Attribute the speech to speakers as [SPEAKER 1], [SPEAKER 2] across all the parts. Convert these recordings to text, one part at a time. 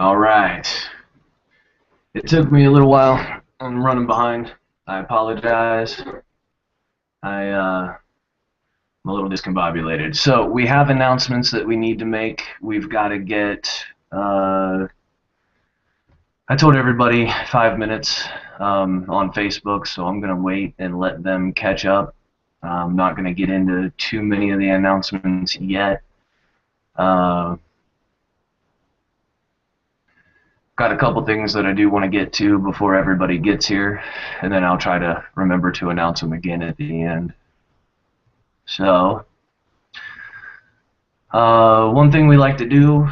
[SPEAKER 1] All right. It took me a little while. I'm running behind. I apologize. I'm a little discombobulated. So we have announcements that we need to make. We've got to get. I told everybody 5 minutes on Facebook, so I'm gonna wait and let them catch up. I'm not gonna get into too many of the announcements yet. Uh, got a couple things that I do want to get to before everybody gets here, and then I'll try to remember to announce them again at the end. So, one thing we like to do,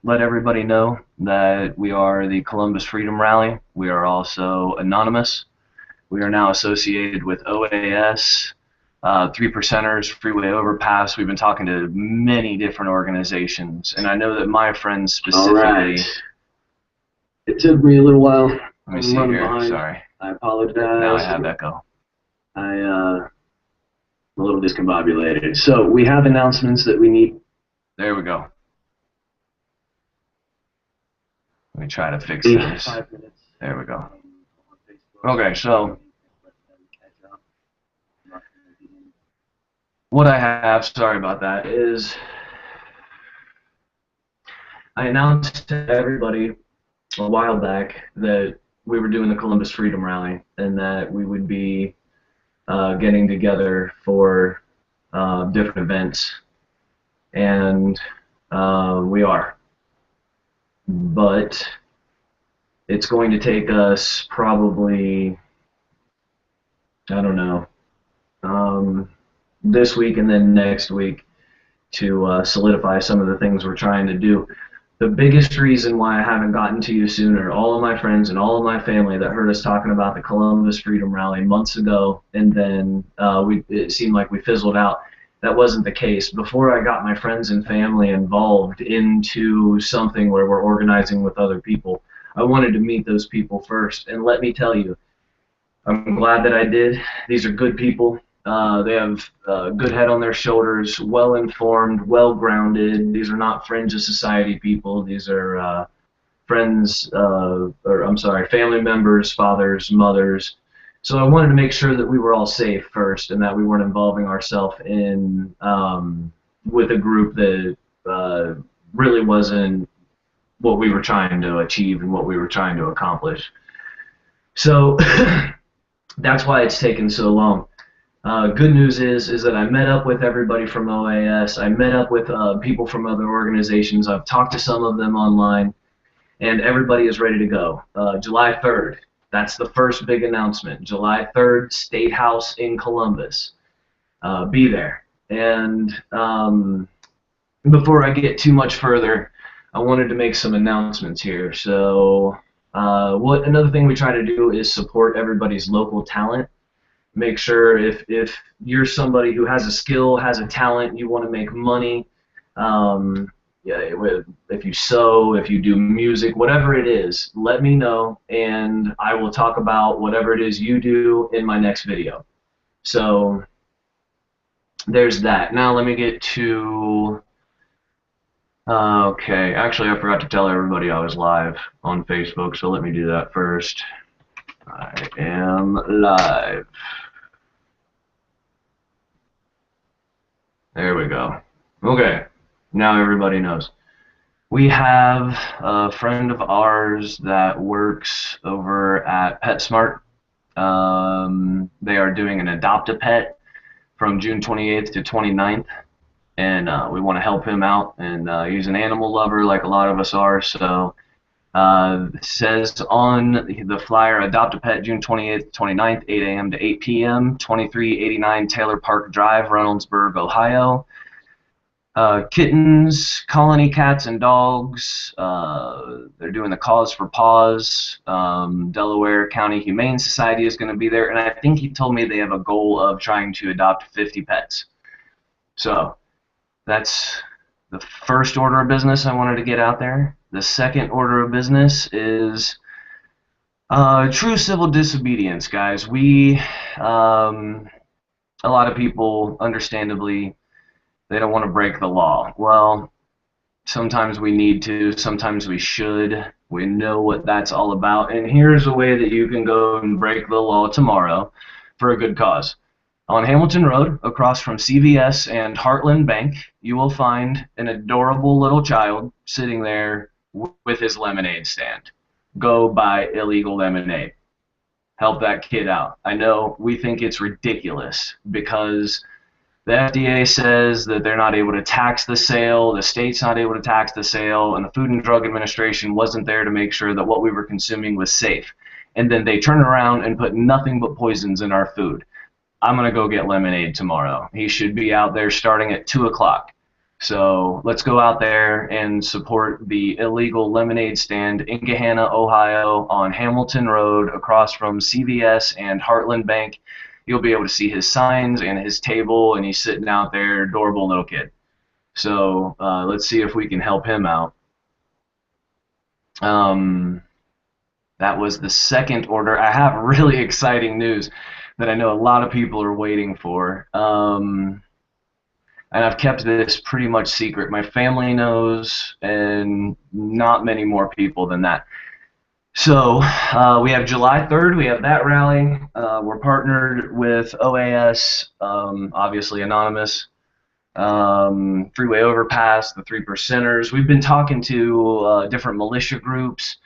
[SPEAKER 1] let everybody know that we are the Columbus Freedom Rally. We are also anonymous. We are now associated with OAS, Three Percenters, Freeway Overpass. We've been talking to many different organizations, and I know that my friends specifically. All right. It took me a little while. Let me see here. Behind. Sorry. I apologize. Now I have echo. I'm a little discombobulated. So we have announcements that we need. There we go. Let me try to fix this. 5 minutes. There we go. Okay, so what I have, sorry about that, is I announced to everybody a while back that we were doing the Columbus Freedom Rally and that we would be getting together for different events, and we are. But it's going to take us probably, I don't know, this week and then next week to solidify some of the things we're trying to do. The biggest reason why I haven't gotten to you sooner, all of my friends and all of my family that heard us talking about the Columbus Freedom Rally months ago, and then it seemed like we fizzled out. That wasn't the case. Before I got my friends and family involved into something where we're organizing with other people, I wanted to meet those people first. And let me tell you, I'm glad that I did. These are good people. They have a good head on their shoulders, well-informed, well-grounded. These are not fringe of society people. These are friends, family members, fathers, mothers. So I wanted to make sure that we were all safe first, and that we weren't involving ourselves in with a group that really wasn't what we were trying to achieve and what we were trying to accomplish. So that's why it's taken so long. Good news is that I met up with everybody from OAS. I met up with people from other organizations. I've talked to some of them online, and everybody is ready to go. July 3rd, that's the first big announcement. July 3rd, State House in Columbus. Be there. And before I get too much further, I wanted to make some announcements here. So another thing we try to do is support everybody's local talent. Make sure if you're somebody who has a skill, has a talent, you want to make money, if you sew, if you do music, whatever it is, let me know, and I will talk about whatever it is you do in my next video. So there's that. Now let me get to... okay, actually I forgot to tell everybody I was live on Facebook, so let me do that first. I am live. There we go. Okay, now everybody knows. We have a friend of ours that works over at PetSmart. They are doing an Adopt-a-Pet from June 28th to 29th, and we want to help him out, and he's an animal lover like a lot of us are, so it says on the flyer, Adopt-a-Pet, June 28th, 29th, 8 a.m. to 8 p.m., 2389 Taylor Park Drive, Reynoldsburg, Ohio. Kittens, colony cats and dogs. They're doing the Cause for Paws. Delaware County Humane Society is going to be there, and I think he told me they have a goal of trying to adopt 50 pets. So that's the first order of business I wanted to get out there. The second order of business is true civil disobedience, guys. A lot of people, understandably, they don't want to break the law. Well, Sometimes we need to, sometimes we should. We know what that's all about. And here's a way that you can go and break the law tomorrow for a good cause. On Hamilton Road, across from CVS and Heartland Bank, you will find an adorable little child sitting there with his lemonade stand. Go buy illegal lemonade. Help that kid out. I know we think it's ridiculous because the FDA says that they're not able to tax the sale, the state's not able to tax the sale, and the Food and Drug Administration wasn't there to make sure that what we were consuming was safe. And then they turn around and put nothing but poisons in our food. I'm going to go get lemonade tomorrow. He should be out there starting at 2 o'clock. So let's go out there and support the illegal lemonade stand in Gahanna, Ohio on Hamilton Road across from CVS and Heartland Bank. You'll be able to see his signs and his table, and he's sitting out there, adorable little kid. So let's see if we can help him out. That was the second order. I have really exciting news that I know a lot of people are waiting for. And I've kept this pretty much secret. My family knows, and not many more people than that. So we have July 3rd, we have that rally. We're partnered with OAS, obviously anonymous, Freeway Overpass, the Three Percenters. We've been talking to different militia groups,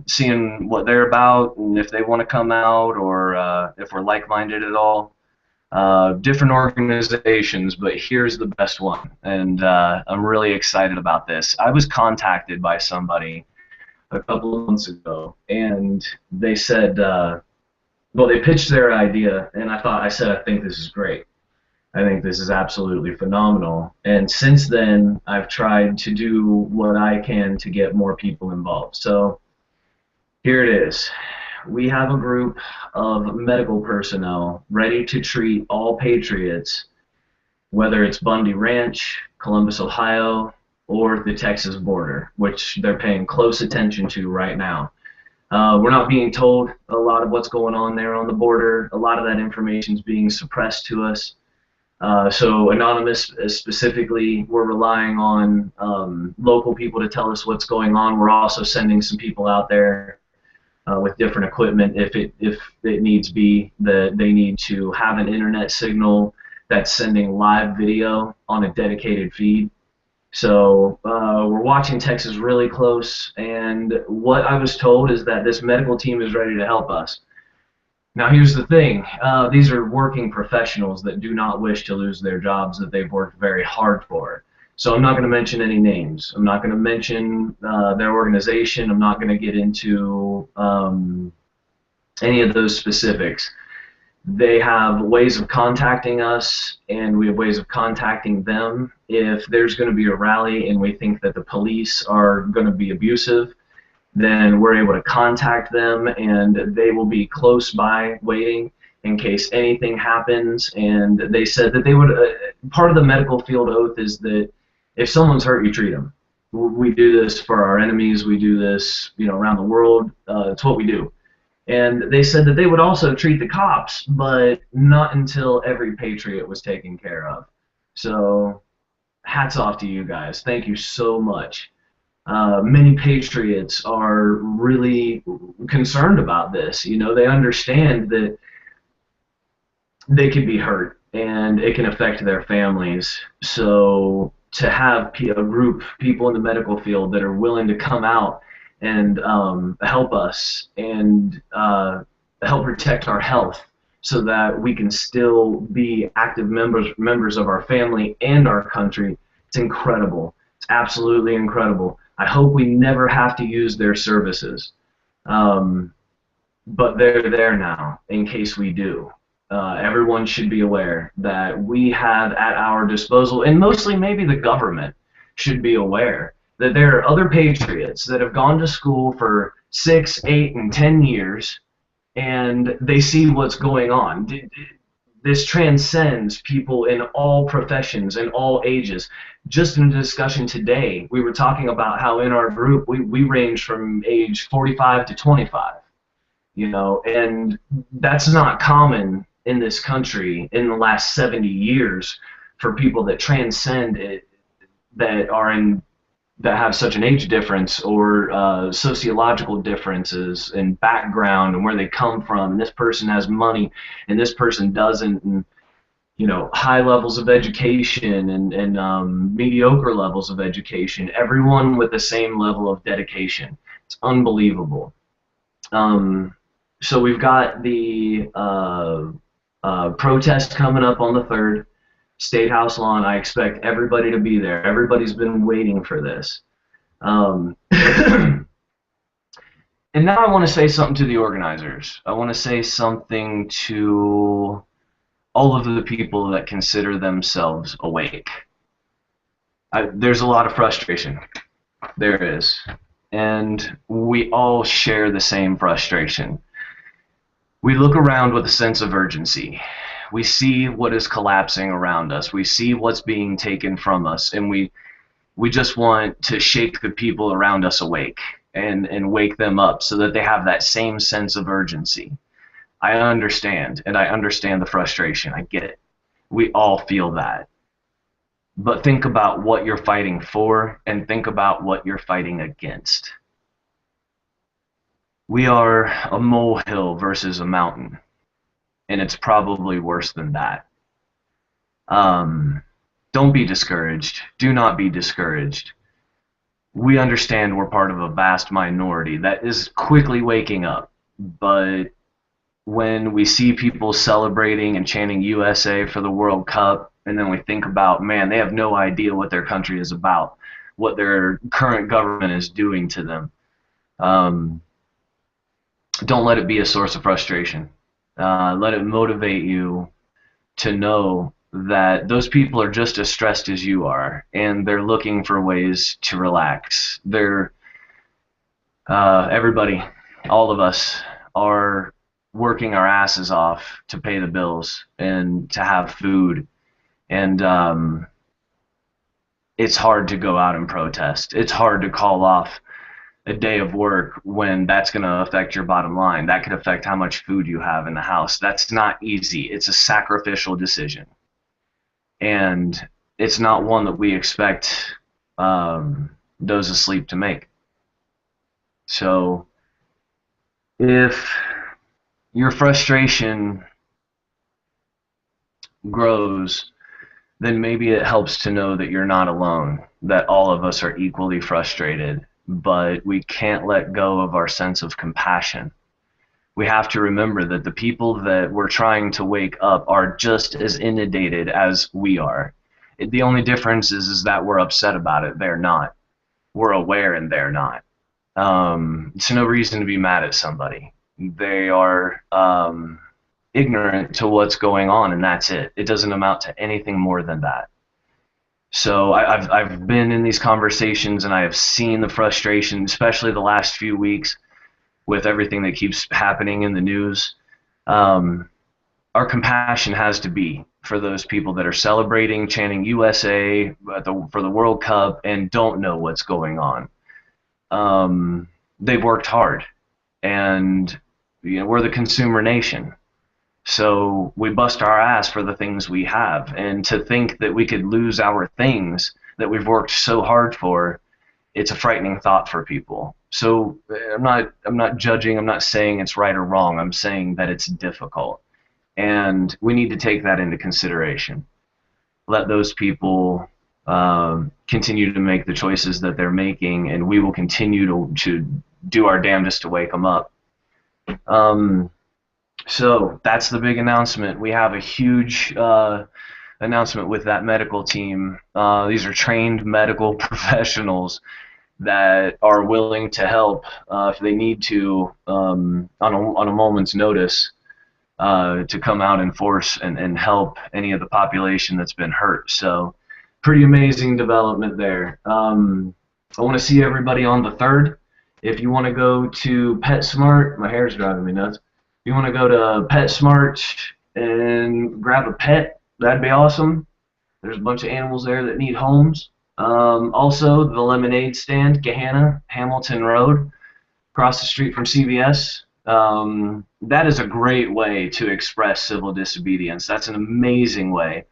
[SPEAKER 1] seeing what they're about and if they want to come out or if we're like-minded at all. Different organizations, but here's the best one, and I'm really excited about this. I was contacted by somebody a couple of months ago, and they said, well, they pitched their idea, and I said, I think this is great. I think this is absolutely phenomenal. And since then, I've tried to do what I can to get more people involved. So here it is. We have a group of medical personnel ready to treat all patriots, whether it's Bundy Ranch, Columbus, Ohio, or the Texas border, which they're paying close attention to right now. We're not being told a lot of what's going on there on the border. A lot of that information is being suppressed to us. So Anonymous specifically, we're relying on local people to tell us what's going on. We're also sending some people out there with different equipment if it needs be, that they need to have an internet signal that's sending live video on a dedicated feed. So we're watching Texas really close, and what I was told is that this medical team is ready to help us. Now here's the thing, these are working professionals that do not wish to lose their jobs that they've worked very hard for. So I'm not going to mention any names. I'm not going to mention their organization. I'm not going to get into any of those specifics. They have ways of contacting us, and we have ways of contacting them. If there's going to be a rally and we think that the police are going to be abusive, then we're able to contact them, and they will be close by waiting in case anything happens. And they said that they would, part of the medical field oath is that if someone's hurt, you treat them. We do this for our enemies. We do this, around the world. It's what we do. And they said that they would also treat the cops, but not until every patriot was taken care of. So hats off to you guys. Thank you so much. Many patriots are really concerned about this. They understand that they can be hurt and it can affect their families. So to have a group, people in the medical field that are willing to come out and help us and help protect our health so that we can still be active members of our family and our country, it's incredible. It's absolutely incredible. I hope we never have to use their services, but they're there now in case we do. Everyone should be aware that we have at our disposal, and mostly maybe the government should be aware, that there are other patriots that have gone to school for 6, 8, and 10 years, and they see what's going on. This transcends people in all professions and all ages. Just in the discussion today, we were talking about how in our group we range from age 45 to 25, and that's not common in this country in the last 70 years for people that transcend it, that are in that have such an age difference or sociological differences in background and where they come from. And this person has money and this person doesn't. And high levels of education and mediocre levels of education. Everyone with the same level of dedication. It's unbelievable. So we've got the protest coming up on the 3rd, State House lawn. I expect everybody to be there. Everybody's been waiting for this. And now I want to say something to the organizers. I want to say something to all of the people that consider themselves awake. There's a lot of frustration. There is. And we all share the same frustration. We look around with a sense of urgency. We see what is collapsing around us. We see what's being taken from us, and we just want to shake the people around us awake and wake them up so that they have that same sense of urgency. I understand, and I understand the frustration. I get it. We all feel that. But think about what you're fighting for, and think about what you're fighting against. We are a molehill versus a mountain, and it's probably worse than that. Don't be discouraged. Do not be discouraged. We understand we're part of a vast minority that is quickly waking up, but when we see people celebrating and chanting USA for the World Cup, and then we think about, man, they have no idea what their country is about, what their current government is doing to them. Don't let it be a source of frustration. Let it motivate you to know that those people are just as stressed as you are, and they're looking for ways to relax. Everybody, all of us, are working our asses off to pay the bills and to have food. And it's hard to go out and protest. It's hard to call off a day of work when that's going to affect your bottom line. That could affect how much food you have in the house. That's not easy. It's a sacrificial decision. And it's not one that we expect those asleep to make. So if your frustration grows, then maybe it helps to know that you're not alone, that all of us are equally frustrated, but we can't let go of our sense of compassion. We have to remember that the people that we're trying to wake up are just as inundated as we are. The only difference is that we're upset about it. They're not. We're aware and they're not. It's no reason to be mad at somebody. They are ignorant to what's going on, and that's it. It doesn't amount to anything more than that. So I've been in these conversations, and I have seen the frustration, especially the last few weeks, with everything that keeps happening in the news. Our compassion has to be for those people that are celebrating, chanting USA for the World Cup, and don't know what's going on. They've worked hard, and we're the consumer nation. So we bust our ass for the things we have, and to think that we could lose our things that we've worked so hard for, it's a frightening thought for people. So I'm not judging, I'm not saying it's right or wrong, I'm saying that it's difficult. And we need to take that into consideration. Let those people continue to make the choices that they're making, and we will continue to do our damnedest to wake them up. So that's the big announcement. We have a huge announcement with that medical team. These are trained medical professionals that are willing to help if they need to on a moment's notice to come out in force and help any of the population that's been hurt. So pretty amazing development there. I want to see everybody on the 3rd. If you want to go to PetSmart, my hair's driving me nuts. If you want to go to PetSmart and grab a pet, that'd be awesome. There's a bunch of animals there that need homes. Also, the lemonade stand, Gahanna, Hamilton Road, across the street from CVS. That is a great way to express civil disobedience. That's an amazing way.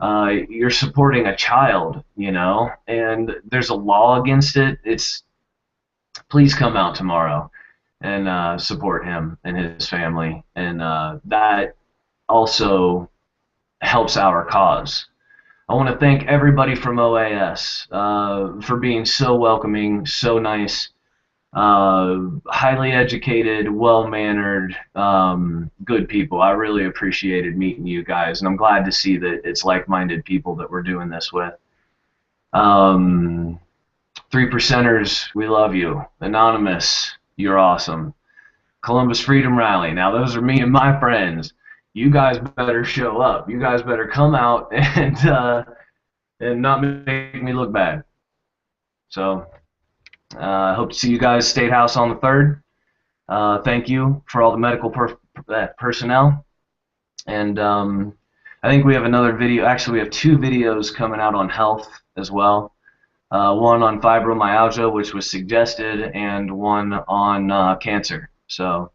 [SPEAKER 1] you're supporting a child, you know, and there's a law against it. It's please come out tomorrow and support him and his family, and that also helps our cause. I want to thank everybody from OAS for being so welcoming, so nice, highly educated, well-mannered, good people. I really appreciated meeting you guys, and I'm glad to see that it's like-minded people that we're doing this with. Um, Three Percenters, we love you. Anonymous, you're awesome. Columbus Freedom Rally. Now, those are me and my friends. You guys better show up. You guys better come out and not make me look bad. So, I hope to see you guys State House on the 3rd. Thank you for all the medical personnel. And I think we have another video. Actually, we have 2 videos coming out on health as well. One on fibromyalgia, which was suggested, and one on cancer. So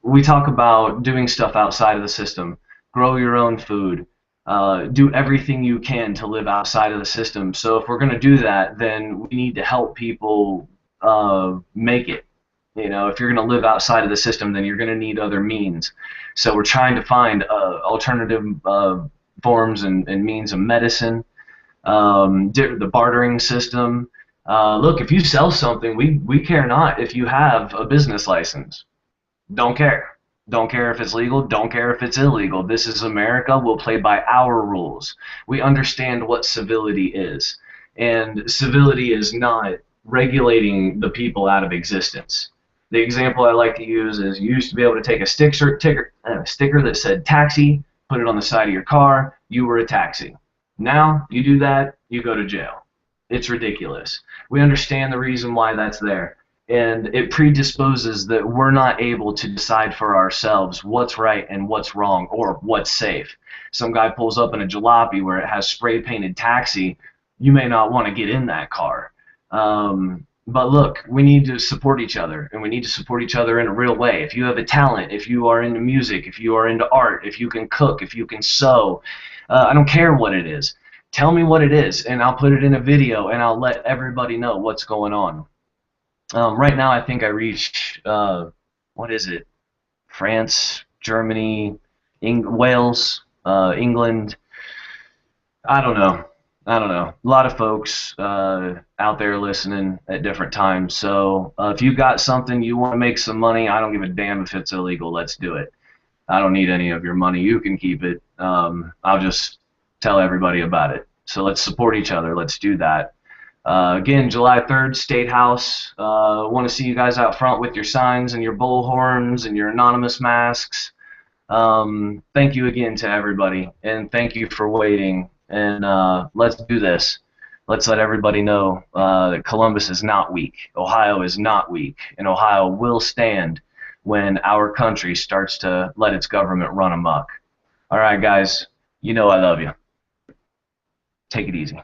[SPEAKER 1] we talk about doing stuff outside of the system. Grow your own food. Do everything you can to live outside of the system. So if we're going to do that, then we need to help people make it. You know, if you're going to live outside of the system, then you're going to need other means. So we're trying to find alternative forms and means of medicine. The bartering system. Look, if you sell something, we care not if you have a business license. Don't care. Don't care if it's legal. Don't care if it's illegal. This is America. We'll play by our rules. We understand what civility is. And civility is not regulating the people out of existence. The example I like to use is you used to be able to take a sticker that said taxi, put it on the side of your car, you were a taxi. Now, you do that, you go to jail. It's ridiculous. We understand the reason why that's there. And it predisposes that we're not able to decide for ourselves what's right and what's wrong or what's safe. Some guy pulls up in a jalopy where it has spray-painted taxi. You may not want to get in that car. But look, we need to support each other, and we need to support each other in a real way. If you have a talent, if you are into music, if you are into art, if you can cook, if you can sew, I don't care what it is. Tell me what it is, and I'll put it in a video, and I'll let everybody know what's going on. Right now, I think I reached, what is it? France, Germany, Wales, England. I don't know. A lot of folks out there listening at different times. So if you got something, you want to make some money, I don't give a damn if it's illegal. Let's do it. I don't need any of your money. You can keep it. I'll just tell everybody about it. So let's support each other. Let's do that. Again, July 3rd, State House. Want to see you guys out front with your signs and your bullhorns and your anonymous masks. Thank you again to everybody, and thank you for waiting. And let's do this. Let's let everybody know that Columbus is not weak. Ohio is not weak, and Ohio will stand when our country starts to let its government run amok. All right, guys, you know I love you. Take it easy.